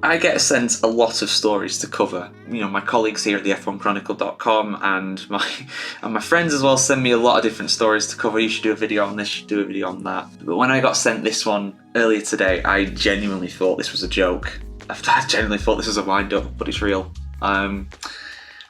I get sent a lot of stories to cover. You know, my colleagues here at the F1Chronicle.com and my friends as well send me a lot of different stories to cover. You should do a video on this, you should do a video on that. But when I got sent this one earlier today, I genuinely thought this was a joke. I genuinely thought this was a wind-up, but it's real.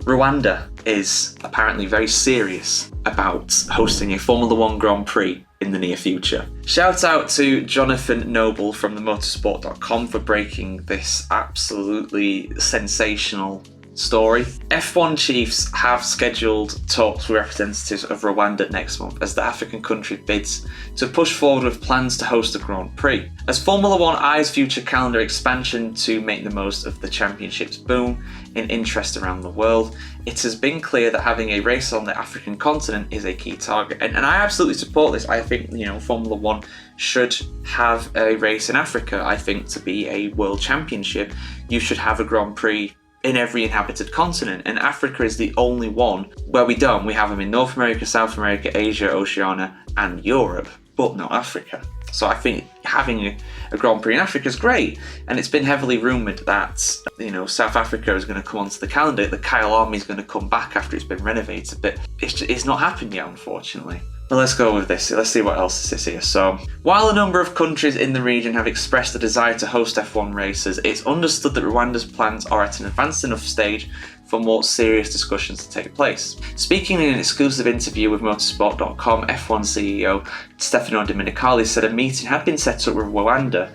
Rwanda is apparently very serious about hosting a Formula 1 Grand Prix in the near future. Shout out to Jonathan Noble from themotorsport.com for breaking this absolutely sensational story. F1 chiefs have scheduled talks with representatives of Rwanda next month as the African country bids to push forward with plans to host a Grand Prix. As Formula 1 eyes future calendar expansion to make the most of the championship's boom in interest around the world, it has been clear that having a race on the African continent is a key target. And I absolutely support this. I think, Formula 1 should have a race in Africa. I think to be a world championship, you should have a Grand Prix in every inhabited continent, and Africa is the only one where we don't. We have them in North America, South America, Asia, Oceania, and Europe, but not Africa. So I think having a Grand Prix in Africa is great, and it's been heavily rumoured that South Africa is going to come onto the calendar, the Kyle Army is going to come back after it's been renovated, but it's not happened yet, unfortunately. But let's go with this. Let's see what else is here. So, while a number of countries in the region have expressed a desire to host F1 races, it's understood that Rwanda's plans are at an advanced enough stage for more serious discussions to take place. Speaking in an exclusive interview with Motorsport.com, F1 CEO Stefano Domenicali said a meeting had been set up with Rwanda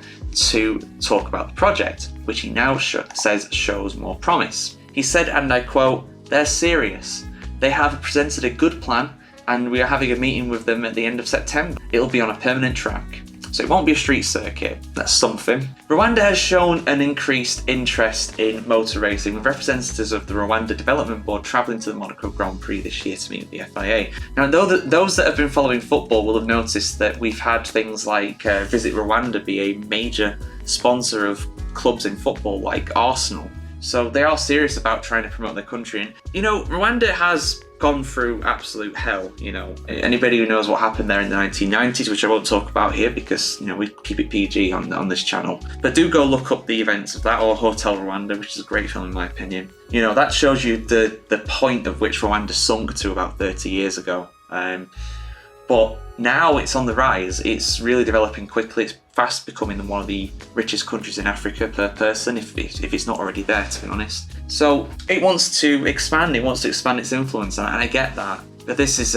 to talk about the project, which he now says shows more promise. He said, and I quote, "They're serious. They have presented a good plan, and we are having a meeting with them at the end of September. It'll be on a permanent track. So it won't be a street circuit. That's something." Rwanda has shown an increased interest in motor racing, with representatives of the Rwanda Development Board travelling to the Monaco Grand Prix this year to meet with the FIA. Now, those that have been following football will have noticed that we've had things like Visit Rwanda be a major sponsor of clubs in football like Arsenal. So they are serious about trying to promote their country. And, Rwanda has gone through absolute hell. Anybody who knows what happened there in the 1990s, which I won't talk about here because, we keep it PG on this channel. But do go look up the events of that, or Hotel Rwanda, which is a great film in my opinion. That shows you the point of which Rwanda sunk to about 30 years ago. But now it's on the rise. It's really developing quickly. It's fast becoming one of the richest countries in Africa per person, if it's not already there, to be honest. So it wants to expand. It wants to expand its influence, and I get that. But this is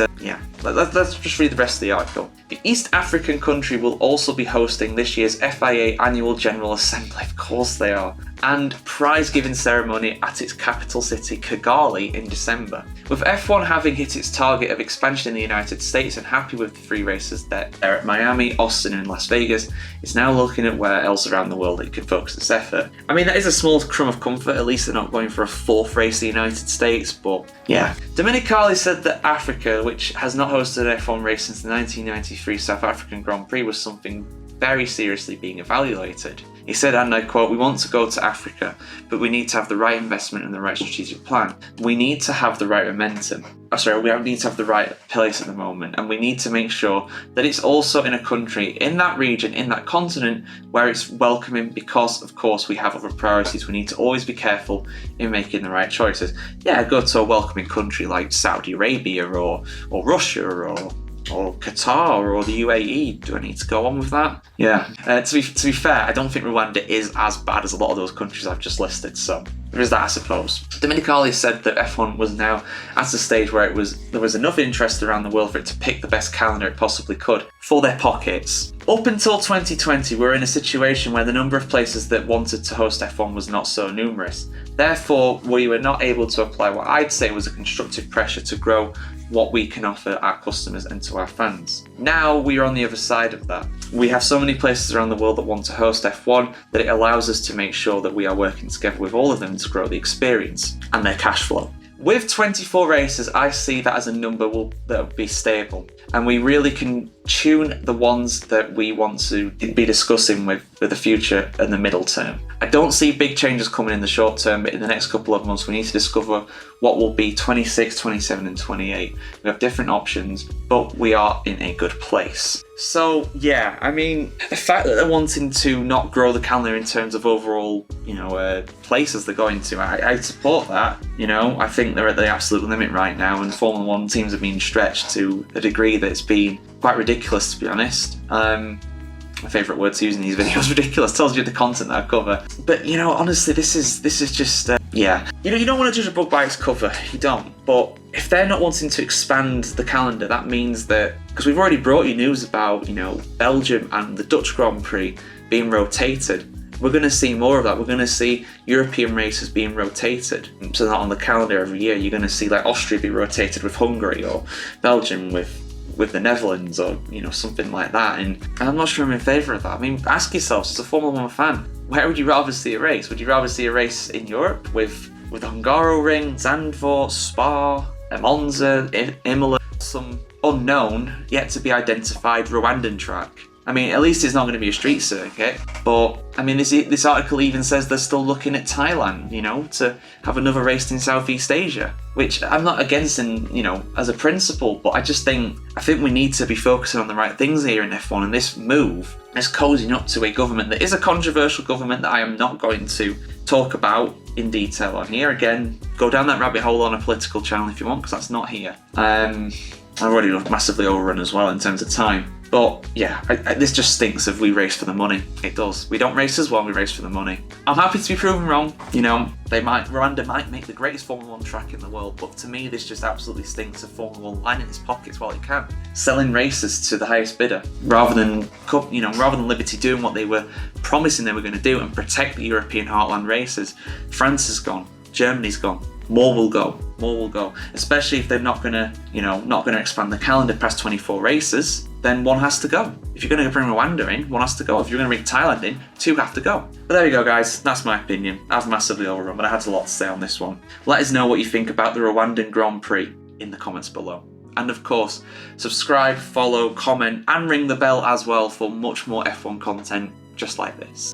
let's just read the rest of the article. The East African country will also be hosting this year's FIA Annual General Assembly, of course they are, and prize-giving ceremony at its capital city, Kigali, in December. With F1 having hit its target of expansion in the United States and happy with the 3 races that are at Miami, Austin, and Las Vegas, it's now looking at where else around the world it can focus its effort. I mean, that is a small crumb of comfort. At least they're not going for a 4th race in the United States, but yeah. Domenicali said that Africa, which has not hosted an F1 race since the 1993 South African Grand Prix, was something very seriously being evaluated. He said, and I quote, "We want to go to Africa, but we need to have the right investment and the right strategic plan. We need to have the right momentum. We need to have the right place at the moment, and we need to make sure that it's also in a country, in that region, in that continent, where it's welcoming, because, of course, we have other priorities. We need to always be careful in making the right choices." Yeah, go to a welcoming country like Saudi Arabia or Russia or Qatar or the UAE. Do I need to go on with that? Yeah. To be fair, I don't think Rwanda is as bad as a lot of those countries I've just listed, so there is that, I suppose. Domenicali said that F1 was now at a stage where there was enough interest around the world for it to pick the best calendar it possibly could for their pockets. Up until 2020, we were in a situation where the number of places that wanted to host F1 was not so numerous. Therefore, we were not able to apply what I'd say was a constructive pressure to grow what we can offer our customers and to our fans. Now we are on the other side of that. We have so many places around the world that want to host F1 that it allows us to make sure that we are working together with all of them to grow the experience and their cash flow. With 24 races, I see that as a number that will be stable, and we really can tune the ones that we want to be discussing with for the future and the middle term. I don't see big changes coming in the short term, but in the next couple of months we need to discover what will be 26, 27 and 28. We have different options, but we are in a good place. So yeah, I mean, the fact that they're wanting to not grow the calendar in terms of overall, places they're going to, I support that. I think they're at the absolute limit right now, and Formula One teams are being stretched to a degree that's been quite ridiculous, to be honest. My favourite word to use in these videos, ridiculous, tells you the content that I cover. But honestly, this is just yeah. You don't want to judge a book by its cover, you don't. But if they're not wanting to expand the calendar, that means that, because we've already brought you news about, Belgium and the Dutch Grand Prix being rotated, we're going to see more of that. We're going to see European races being rotated. So not on the calendar every year. You're going to see like Austria be rotated with Hungary, or Belgium with the Netherlands, or something like that. And I'm not sure I'm in favour of that. I mean, ask yourselves, as a Formula One fan, where would you rather see a race? Would you rather see a race in Europe with the Hungaroring, Zandvoort, Spa, Monza, Imola, some unknown, yet to be identified Rwandan track? I mean, at least it's not going to be a street circuit. But I mean, this article even says they're still looking at Thailand, to have another race in Southeast Asia, which I'm not against as a principle, but I think we need to be focusing on the right things here in F1, and this move is cozying up to a government that is a controversial government that I am not going to talk about in detail on here. Again, go down that rabbit hole on a political channel if you want, because that's not here. I've already massively overrun as well in terms of time. But yeah, this just stinks of we race for the money. It does. We don't race as well, we race for the money. I'm happy to be proven wrong. Rwanda might make the greatest Formula 1 track in the world, but to me this just absolutely stinks of Formula 1 lining its pockets while it can. Selling races to the highest bidder, rather than Liberty doing what they were promising they were going to do and protect the European heartland races. France is gone. Germany's gone. More will go. Especially if they're not gonna expand the calendar past 24 races, then one has to go. If you're gonna bring Rwanda in, one has to go. If you're gonna bring Thailand in, two have to go. But there we go, guys. That's my opinion. I've massively overrun, but I had a lot to say on this one. Let us know what you think about the Rwandan Grand Prix in the comments below. And of course, subscribe, follow, comment, and ring the bell as well for much more F1 content just like this.